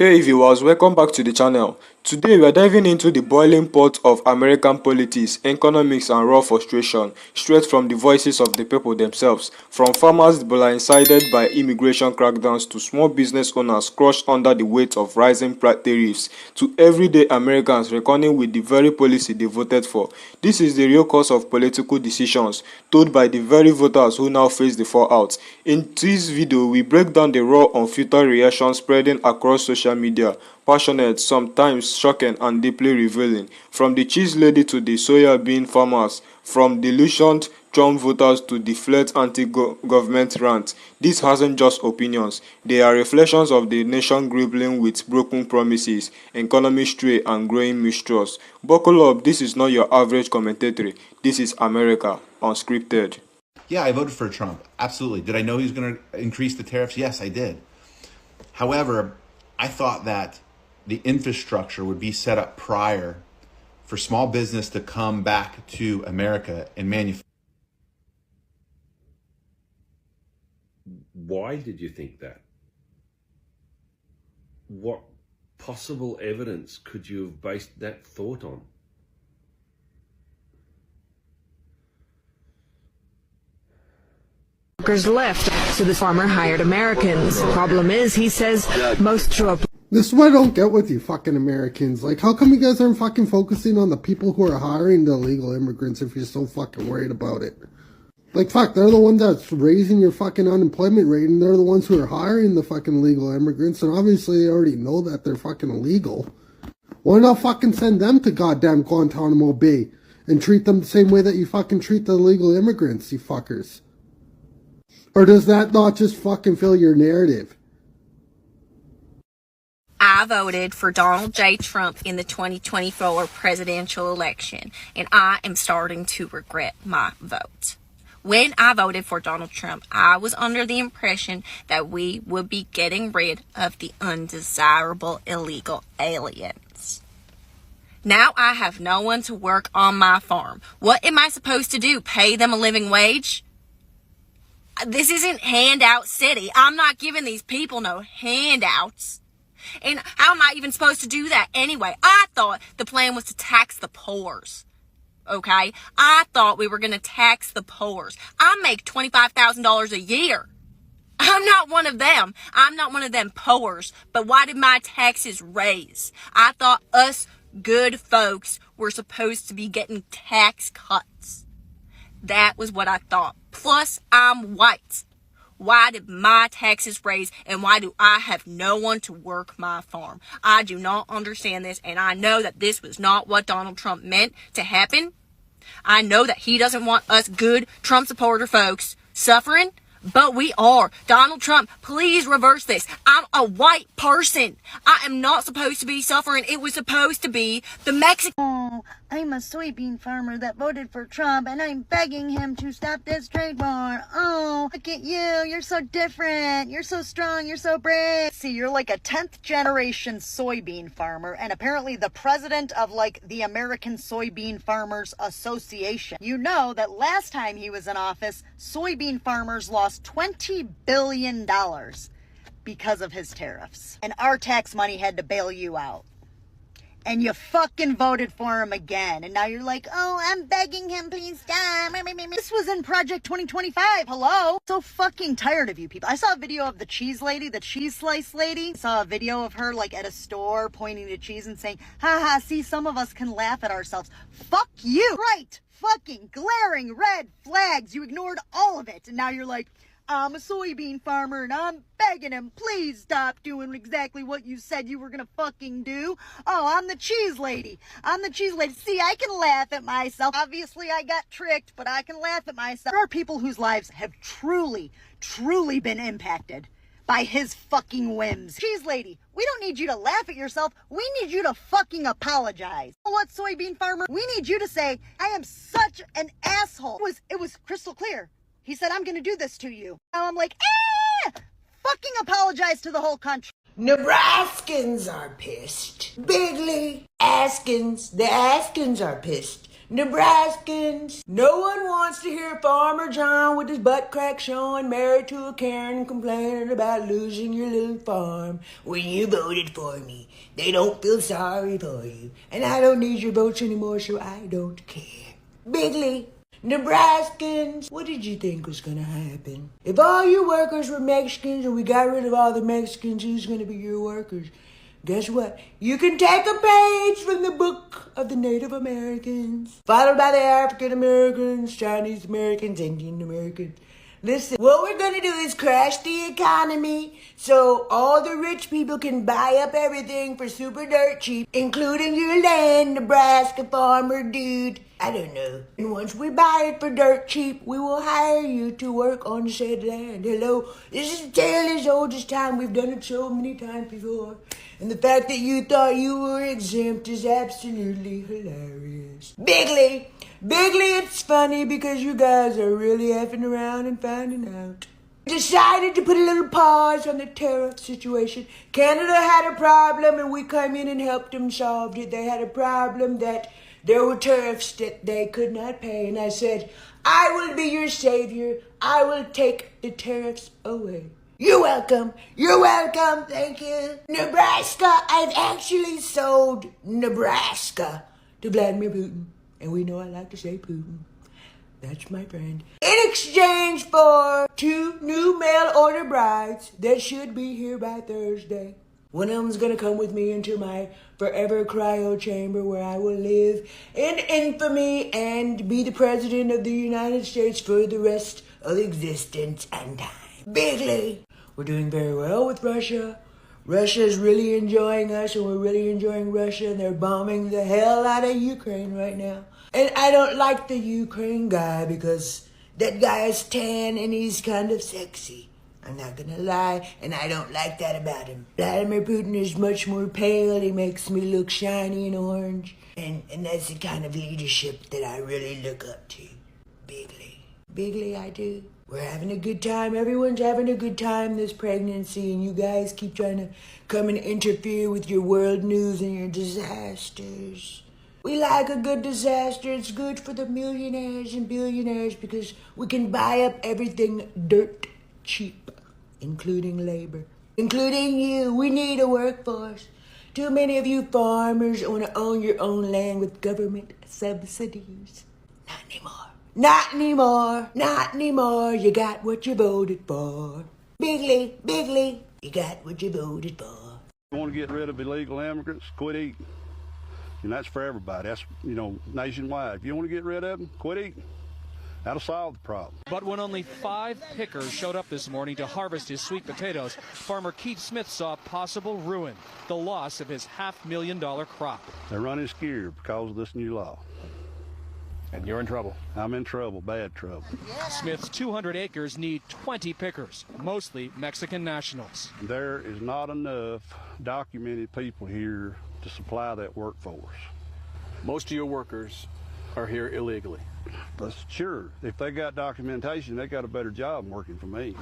Hey viewers, welcome back to the channel. Today we are diving into the boiling pot of American politics, economics and raw frustration, straight from the voices of the people themselves. From farmers blindsided by immigration crackdowns to small business owners crushed under the weight of rising tariffs, to everyday Americans reckoning with the very policy they voted for. This is the real cause of political decisions, told by the very voters who now face the fallout. In this video, we break down the raw, unfiltered reaction spreading across social media. Passionate, sometimes shocking and deeply revealing. From the cheese lady to the soya bean farmers, from delusioned Trump voters to the flat anti-government rant. This hasn't just opinions. They are reflections of the nation grappling with broken promises, economic stray and growing mistrust. Buckle up, this is not your average commentary. This is America, unscripted. Yeah, I voted for Trump. Absolutely. Did I know he was going to increase the tariffs? Yes, I did. However, I thought that the infrastructure would be set up prior for small business to come back to America and manufacture. Why did you think that? What possible evidence could you have based that thought on? Workers left, so the farmer hired Americans. Problem is, he says, most show up. This is what I don't get with you fucking Americans. Like, how come you guys aren't fucking focusing on the people who are hiring the illegal immigrants if you're so fucking worried about it? Like, fuck, they're the ones that's raising your fucking unemployment rate, and they're the ones who are hiring the fucking illegal immigrants, and obviously they already know that they're fucking illegal. Why not fucking send them to goddamn Guantanamo Bay and treat them the same way that you fucking treat the illegal immigrants, you fuckers? Or does that not just fucking fill your narrative? I voted for Donald J. Trump in the 2024 presidential election, and I am starting to regret my vote. When I voted for Donald Trump, I was under the impression that we would be getting rid of the undesirable illegal aliens. Now I have no one to work on my farm. What am I supposed to do? Pay them a living wage? This isn't handout city. I'm not giving these people no handouts. And how am I even supposed to do that anyway? I thought the plan was to tax the poors. Okay? I thought we were going to tax the poors. I make $25,000 a year. I'm not one of them. I'm not one of them poors. But why did my taxes raise? I thought us good folks were supposed to be getting tax cuts. That was what I thought. Plus, I'm white. Why did my taxes raise, and why do I have no one to work my farm? I do not understand this, and I know that this was not what Donald Trump meant to happen. I know that he doesn't want us good Trump supporter folks suffering, but we are. Donald Trump, please reverse this. I'm a white person. I am not supposed to be suffering. It was supposed to be the Mexican. Oh, I'm a soybean farmer that voted for Trump, and I'm begging him to stop this trade war. Oh, look at you. You're so different. You're so strong. You're so brave. See, you're like a 10th generation soybean farmer, and apparently the president of, like, the American Soybean Farmers Association. You know that last time he was in office, soybean farmers lost $20 billion because of his tariffs. And our tax money had to bail you out. And you fucking voted for him again. And now you're like, oh, I'm begging him, please stop. This was in Project 2025. Hello? So fucking tired of you people. I saw a video of the cheese lady, the cheese slice lady. I saw a video of her like at a store pointing to cheese and saying, haha, see, some of us can laugh at ourselves. Fuck you. Right. Fucking glaring red flags. You ignored all of it. And now you're like, I'm a soybean farmer and I'm begging him, please stop doing exactly what you said you were gonna fucking do. Oh, I'm the cheese lady. I'm the cheese lady. See, I can laugh at myself. Obviously, I got tricked, but I can laugh at myself. There are people whose lives have truly, truly been impacted by his fucking whims. Cheese lady, we don't need you to laugh at yourself. We need you to fucking apologize. You know what, soybean farmer? We need you to say, I am such an asshole. It was crystal clear. He said, I'm going to do this to you. Now I'm like, fucking apologize to the whole country. Nebraskans are pissed. Bigley, Askins, the Askins are pissed. Nebraskans, no one wants to hear Farmer John with his butt crack showing, married to a Karen, complaining about losing your little farm. When you voted for me, they don't feel sorry for you, and I don't need your votes anymore, so I don't care. Bigly, Nebraskans, what did you think was gonna happen? If all you workers were Mexicans and we got rid of all the Mexicans, who's gonna be your workers? Guess what? You can take a page from the book of the Native Americans, followed by the African Americans, Chinese Americans, Indian Americans. Listen, what we're gonna do is crash the economy so all the rich people can buy up everything for super dirt cheap, including your land, Nebraska farmer dude. I don't know. And once we buy it for dirt cheap, we will hire you to work on said land. Hello, this is a tale as old as time. We've done it so many times before. And the fact that you thought you were exempt is absolutely hilarious. Bigly, it's funny because you guys are really effing around and finding out. Decided to put a little pause on the tariff situation. Canada had a problem and we came in and helped them solve it. They had a problem that there were tariffs that they could not pay. And I said, I will be your savior. I will take the tariffs away. You're welcome. Thank you. Nebraska, I've actually sold Nebraska to Vladimir Putin. And we know I like to say Putin. That's my friend. In exchange for 2 new mail order brides that should be here by Thursday. One of them's gonna come with me into my forever cryo chamber where I will live in infamy and be the president of the United States for the rest of existence and time. Bigly, we're doing very well with Russia. Russia's really enjoying us and we're really enjoying Russia, and they're bombing the hell out of Ukraine right now. And I don't like the Ukraine guy because that guy is tan and he's kind of sexy. I'm not gonna lie, and I don't like that about him. Vladimir Putin is much more pale. He makes me look shiny and orange. And that's the kind of leadership that I really look up to. Bigly, I do. We're having a good time. Everyone's having a good time this pregnancy, and you guys keep trying to come and interfere with your world news and your disasters. We like a good disaster. It's good for the millionaires and billionaires because we can buy up everything dirt cheap, including labor, including you. We need a workforce. Too many of you farmers want to own your own land with government subsidies. Not anymore. You got what you voted for. Bigly, you got what you voted for. You want to get rid of illegal immigrants, quit eating. And that's for everybody. That's, nationwide. If you want to get rid of them, quit eating. That'll solve the problem. But when only 5 pickers showed up this morning to harvest his sweet potatoes, farmer Keith Smith saw possible ruin, the loss of his $500,000 crop. They're running scared because of this new law. And you're in trouble. I'm in trouble, bad trouble. Smith's 200 acres need 20 pickers, mostly Mexican nationals. There is not enough documented people here to supply that workforce. Most of your workers are here illegally. But sure, if they got documentation, they got a better job working for me.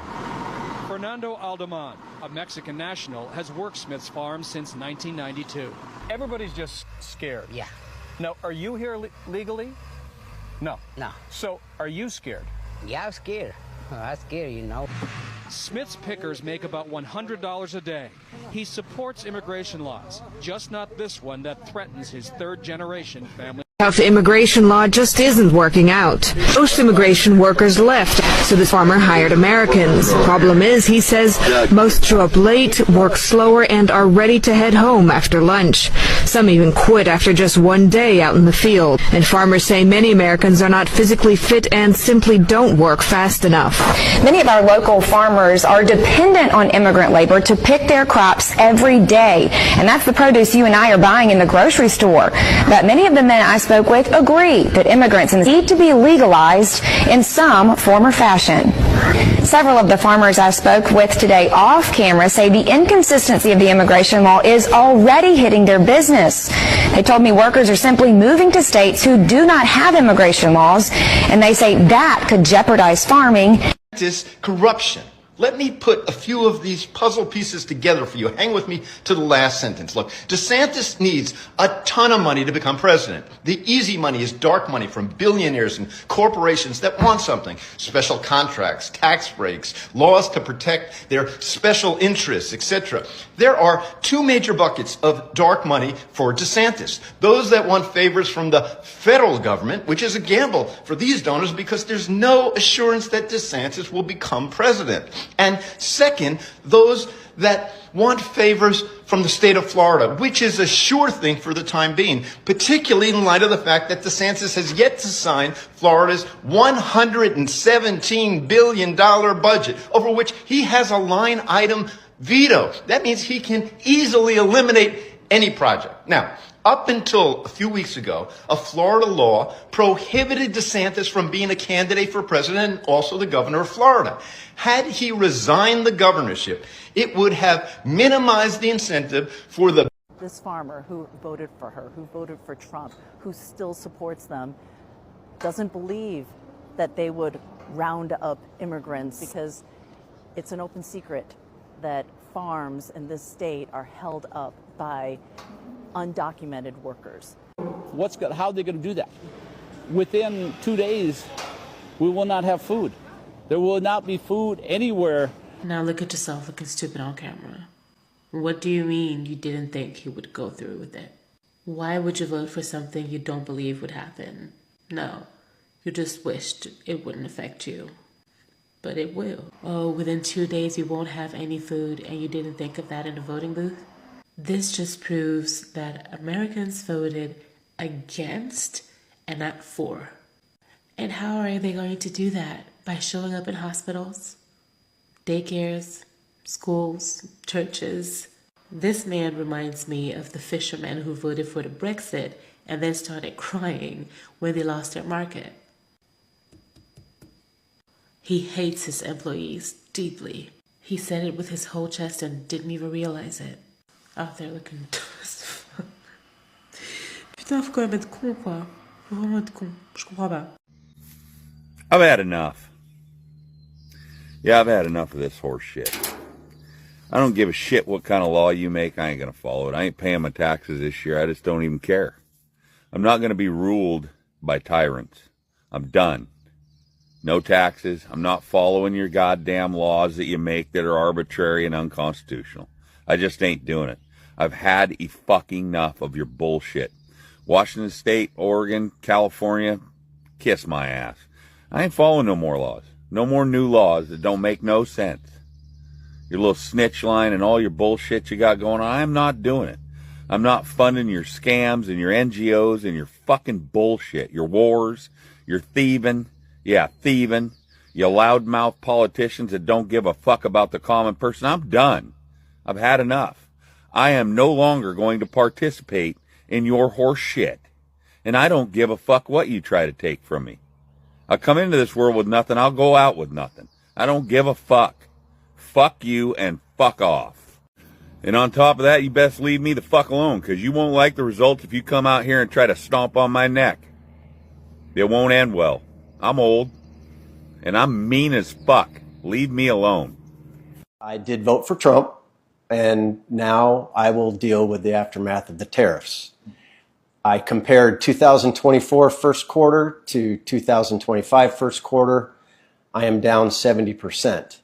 Fernando Aldeman, a Mexican national, has worked Smith's farm since 1992. Everybody's just scared. Yeah. Now, are you here legally? No. No. So, are you scared? Yeah, I'm scared. I'm scared, Smith's pickers make about $100 a day. He supports immigration laws, just not this one that threatens his third-generation family. Tough immigration law just isn't working out. Most immigration workers left, so the farmer hired Americans. Problem is, he says, most show up late, work slower, and are ready to head home after lunch. Some even quit after just one day out in the field. And farmers say many Americans are not physically fit and simply don't work fast enough. Many of our local farmers are dependent on immigrant labor to pick their crops every day. And that's the produce you and I are buying in the grocery store. But many of the men I spoke with agree that immigrants need to be legalized in some form or fashion. Several of the farmers I spoke with today off camera say the inconsistency of the immigration law is already hitting their business. They told me workers are simply moving to states who do not have immigration laws, and they say that could jeopardize farming. This corruption. Let me put a few of these puzzle pieces together for you. Hang with me to the last sentence. Look, DeSantis needs a ton of money to become president. The easy money is dark money from billionaires and corporations that want something. Special contracts, tax breaks, laws to protect their special interests, etc. There are two major buckets of dark money for DeSantis. Those that want favors from the federal government, which is a gamble for these donors because there's no assurance that DeSantis will become president. And second, those that want favors from the state of Florida, which is a sure thing for the time being, particularly in light of the fact that DeSantis has yet to sign Florida's $117 billion budget, over which he has a line item veto. That means he can easily eliminate any project. Now, up until a few weeks ago, a Florida law prohibited DeSantis from being a candidate for president and also the governor of Florida. Had he resigned the governorship, it would have minimized the incentive for the... This farmer who voted for her, who voted for Trump, who still supports them, doesn't believe that they would round up immigrants because it's an open secret that farms in this state are held up by undocumented workers. How are they going to do that? Within 2 days, we will not have food. There will not be food anywhere. Now look at yourself looking stupid on camera. What do you mean you didn't think he would go through with it? Why would you vote for something you don't believe would happen? No, you just wished it wouldn't affect you. But it will. Oh, within 2 days you won't have any food and you didn't think of that in the voting booth? This just proves that Americans voted against and not for. And how are they going to do that? By showing up in hospitals, daycares, schools, churches. This man reminds me of the fishermen who voted for the Brexit and then started crying when they lost their market. He hates his employees deeply. He said it with his whole chest and didn't even realize it. Out there looking as fuck. Putain, faut quand même être con, quoi. Faut vraiment être con. Je comprends pas. I've had enough. Yeah, I've had enough of this horse shit. I don't give a shit what kind of law you make. I ain't gonna follow it. I ain't paying my taxes this year. I just don't even care. I'm not gonna be ruled by tyrants. I'm done. No taxes. I'm not following your goddamn laws that you make that are arbitrary and unconstitutional. I just ain't doing it. I've had fucking enough of your bullshit. Washington State, Oregon, California, kiss my ass. I ain't following no more laws. No more new laws that don't make no sense. Your little snitch line and all your bullshit you got going on, I'm not doing it. I'm not funding your scams and your NGOs and your fucking bullshit. Your wars, your thieving. Yeah, thieving. You loudmouth politicians that don't give a fuck about the common person. I'm done. I've had enough. I am no longer going to participate in your horse shit. And I don't give a fuck what you try to take from me. I come into this world with nothing. I'll go out with nothing. I don't give a fuck. Fuck you and fuck off. And on top of that, you best leave me the fuck alone, because you won't like the results if you come out here and try to stomp on my neck. It won't end well. I'm old. And I'm mean as fuck. Leave me alone. I did vote for Trump. And now I will deal with the aftermath of the tariffs. I compared 2024 first quarter to 2025 first quarter. I am down 70%.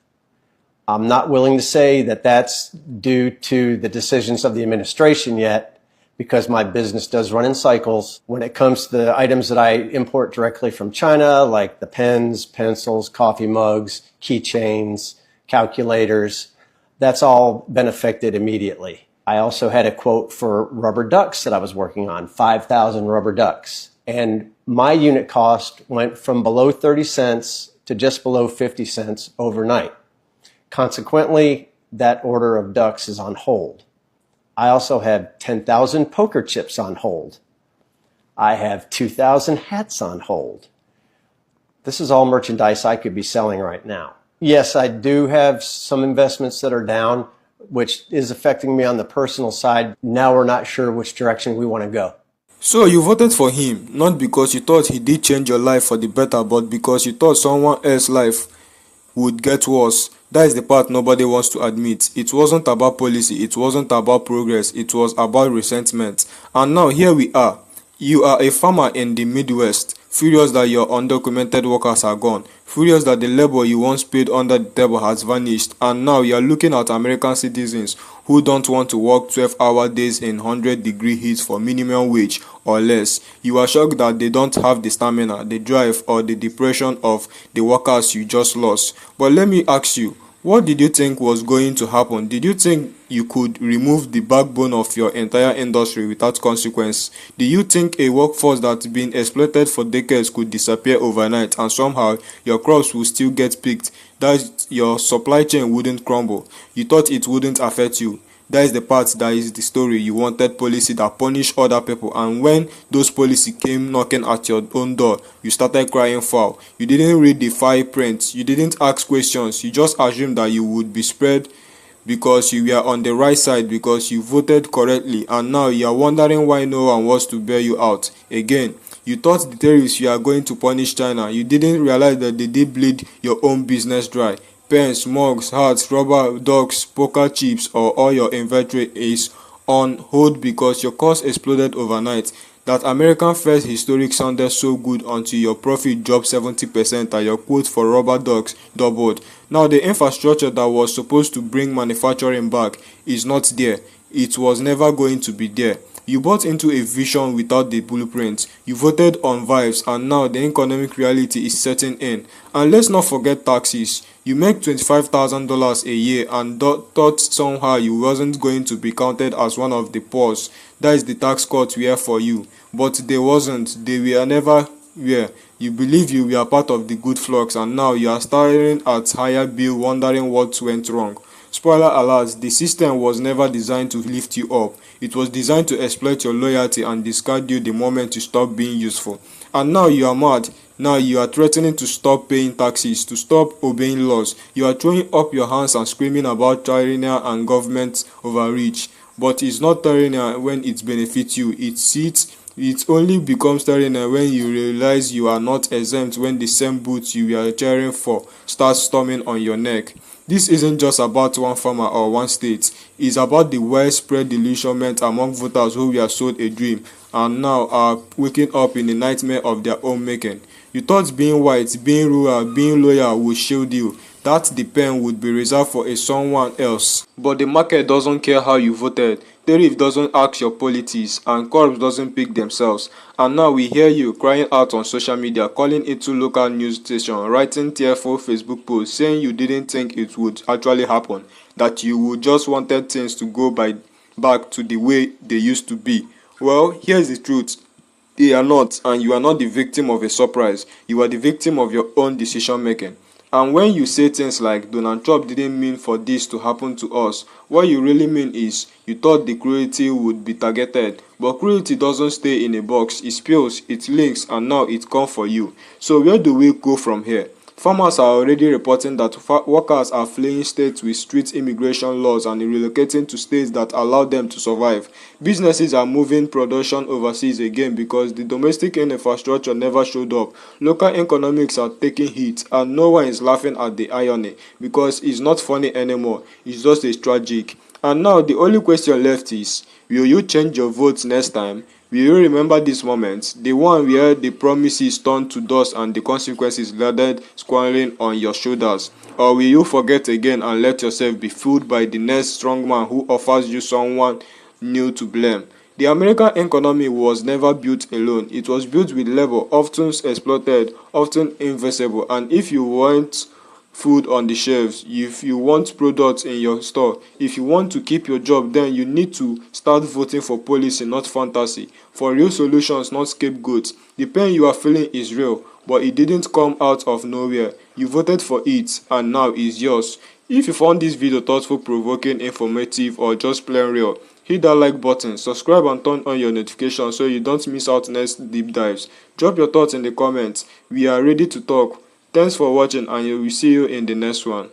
I'm not willing to say that that's due to the decisions of the administration yet, because my business does run in cycles. When it comes to the items that I import directly from China, like the pens, pencils, coffee mugs, keychains, calculators, that's all been affected immediately. I also had a quote for rubber ducks that I was working on, 5,000 rubber ducks. And my unit cost went from below 30 cents to just below 50 cents overnight. Consequently, that order of ducks is on hold. I also have 10,000 poker chips on hold. I have 2,000 hats on hold. This is all merchandise I could be selling right now. Yes, I do have some investments that are down, which is affecting me on the personal side. Now we're not sure which direction we want to go. So you voted for him, not because you thought he did change your life for the better, but because you thought someone else's life would get worse. That is the part nobody wants to admit. It wasn't about policy, it wasn't about progress, it was about resentment. And now here we are. You are a farmer in the Midwest, furious that your undocumented workers are gone, furious that the labor you once paid under the table has vanished, and now you are looking at American citizens who don't want to work 12-hour days in 100-degree heat for minimum wage or less. You are shocked that they don't have the stamina, the drive, or the depression of the workers you just lost. But let me ask you, what did you think was going to happen? Did you think you could remove the backbone of your entire industry without consequence? Do you think a workforce that's been exploited for decades could disappear overnight and somehow your crops will still get picked? That your supply chain wouldn't crumble? You thought it wouldn't affect you? That is the part that is the story. You wanted policy that punish other people, and when those policy came knocking at your own door, you started crying foul. You didn't read the fine print, you didn't ask questions, you just assumed that you would be spared because you were on the right side, because you voted correctly, and now you are wondering why no one wants to bail you out. Again, you thought the tariffs you are going to punish China. You didn't realize that they did bleed your own business dry. Pens, mugs, hats, rubber ducks, poker chips, or all your inventory is on hold because your cost exploded overnight. That American First historic sounded so good until your profit dropped 70% and your quote for rubber ducks doubled. Now the infrastructure that was supposed to bring manufacturing back is not there. It was never going to be there. You bought into a vision without the blueprint. You voted on vibes, and now the economic reality is setting in. And let's not forget taxes. You make $25,000 a year and thought somehow you wasn't going to be counted as one of the poor. That is the tax cut we have for you. But they wasn't. They were never were. You believe you were part of the good flocks, and now you are staring at higher bill wondering what went wrong. Spoiler alert, the system was never designed to lift you up. It was designed to exploit your loyalty and discard you the moment you stop being useful. And now you are mad. Now you are threatening to stop paying taxes, to stop obeying laws. You are throwing up your hands and screaming about tyranny and government overreach. But it's not tyranny when it benefits you. It only becomes tyranny when you realize you are not exempt when the same boots you were cheering for start storming on your neck. This isn't just about one farmer or one state. It's about the widespread delusionment among voters who were sold a dream and now are waking up in a nightmare of their own making. You thought being white, being rural, being loyal would shield you. That the pen would be reserved for someone else. But the market doesn't care how you voted. Tariff doesn't ask your politics, and corps doesn't pick themselves. And now we hear you crying out on social media, calling into local news station, writing tearful Facebook posts saying you didn't think it would actually happen, that you would just wanted things to go back to the way they used to be. Well, here's the truth. They are not, and you are not the victim of a surprise. You are the victim of your own decision making. And when you say things like Donald Trump didn't mean for this to happen to us, what you really mean is you thought the cruelty would be targeted. But cruelty doesn't stay in a box. It spills, it leaks, and now it comes for you. So where do we go from here? Farmers are already reporting that workers are fleeing states with strict immigration laws and relocating to states that allow them to survive. Businesses are moving production overseas again because the domestic infrastructure never showed up. Local economics are taking hit, and no one is laughing at the irony because it's not funny anymore. It's just as tragic. And now the only question left is, will you change your votes next time? Will you remember this moment, the one where the promises turned to dust and the consequences landed squarely on your shoulders? Or will you forget again and let yourself be fooled by the next strongman who offers you someone new to blame? The American economy was never built alone. It was built with labor, often exploited, often invisible. And if you want food on the shelves, if you want products in your store, if you want to keep your job, then you need to start voting for policy, not fantasy, for real solutions, not scapegoats. The pain you are feeling is real, but it didn't come out of nowhere. You voted for it, and now it's yours. If you found this video thoughtful, provoking, informative, or just plain real, hit that like button, subscribe and turn on your notifications so you don't miss out next deep dives. Drop your thoughts in the comments. We are ready to talk. Thanks for watching, and we will see you in the next one.